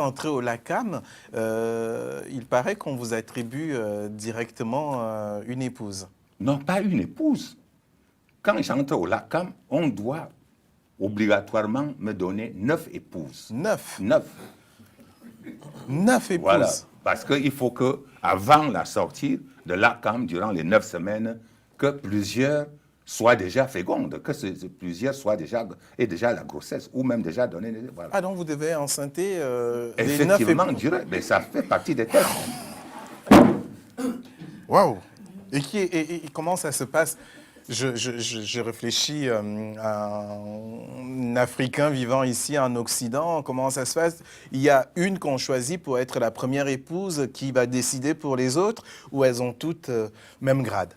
Entré au LACAM, il paraît qu'on vous attribue directement une épouse. Non, pas une épouse. Quand j'entre au LACAM, on doit obligatoirement me donner 9 épouses. 9. 9. 9 épouses. Voilà. Parce qu'il faut que, avant la sortie de l'ACAM, durant les 9 semaines, que plusieurs soient déjà fécondes, que plusieurs soient déjà, aient déjà la grossesse, ou même déjà donné. Voilà. Ah donc vous devez enceinte Effectivement, mais ça fait partie des tests. Waouh! Et comment ça se passe? Je réfléchis à un Africain vivant ici en Occident. Comment ça se passe? Il y a une qu'on choisit pour être la première épouse qui va décider pour les autres, ou elles ont toutes même grade?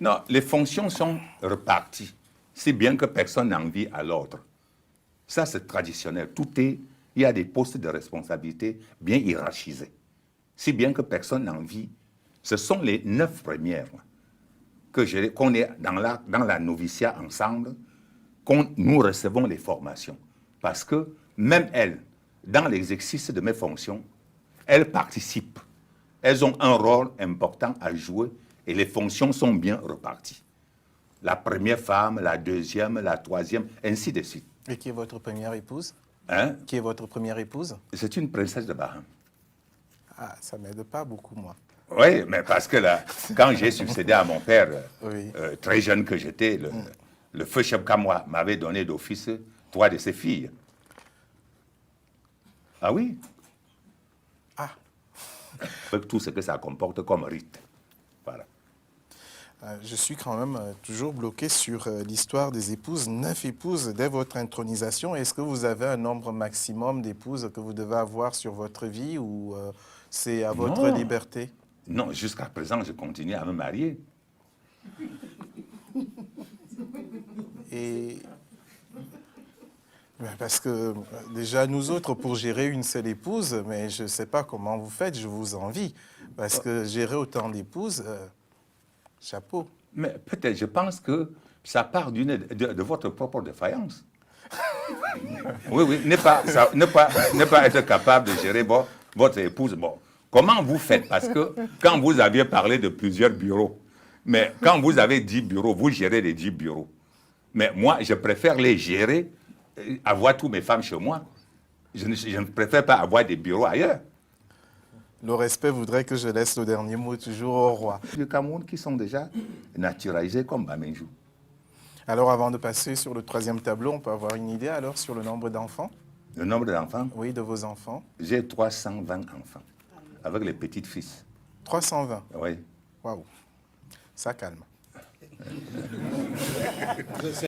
Non, les fonctions sont reparties, si bien que personne n'envie à l'autre. Ça, c'est traditionnel. Il y a des postes de responsabilité bien hiérarchisés, si bien que personne n'envie. Ce sont les 9 premières qu'on est dans la noviciat ensemble, nous recevons les formations. Parce que même elles, dans l'exercice de mes fonctions, elles participent. Elles ont un rôle important à jouer et les fonctions sont bien reparties. La première femme, la deuxième, la troisième, ainsi de suite. Et qui est votre première épouse? Hein? Qui est votre première épouse? C'est une princesse de Bahamas. Ah, ça ne m'aide pas beaucoup, moi. Oui, mais parce que là, quand j'ai succédé à mon père, Oui. très jeune que j'étais, le feu Cheb Kamwa m'avait donné d'office 3 de ses filles. Ah oui? Ah. Avec tout ce que ça comporte comme rite. Voilà. Je suis quand même toujours bloqué sur l'histoire des épouses. 9 épouses dès votre intronisation. Est-ce que vous avez un nombre maximum d'épouses que vous devez avoir sur votre vie ou c'est à votre liberté? Non, jusqu'à présent, je continue à me marier. Et parce que déjà nous autres, pour gérer une seule épouse, mais je ne sais pas comment vous faites, je vous envie. Parce que gérer autant d'épouses, chapeau. Mais peut-être, je pense que ça part de votre propre défaillance. Oui, oui, ne pas être capable de gérer votre épouse. Bon, comment vous faites? Parce que quand vous aviez parlé de plusieurs bureaux, mais quand vous avez 10 bureaux, vous gérez les 10 bureaux. Mais moi, je préfère les gérer, avoir toutes mes femmes chez moi. Je ne préfère pas avoir des bureaux ailleurs. Le respect voudrait que je laisse le dernier mot toujours au roi. Du Cameroun qui sont déjà naturalisés comme Bamenjou. Alors avant de passer sur le 3e tableau, on peut avoir une idée alors sur le nombre d'enfants? Le nombre d'enfants? Oui, de vos enfants. J'ai 320 enfants, avec les petites-fils. 320? Oui. Waouh, ça calme.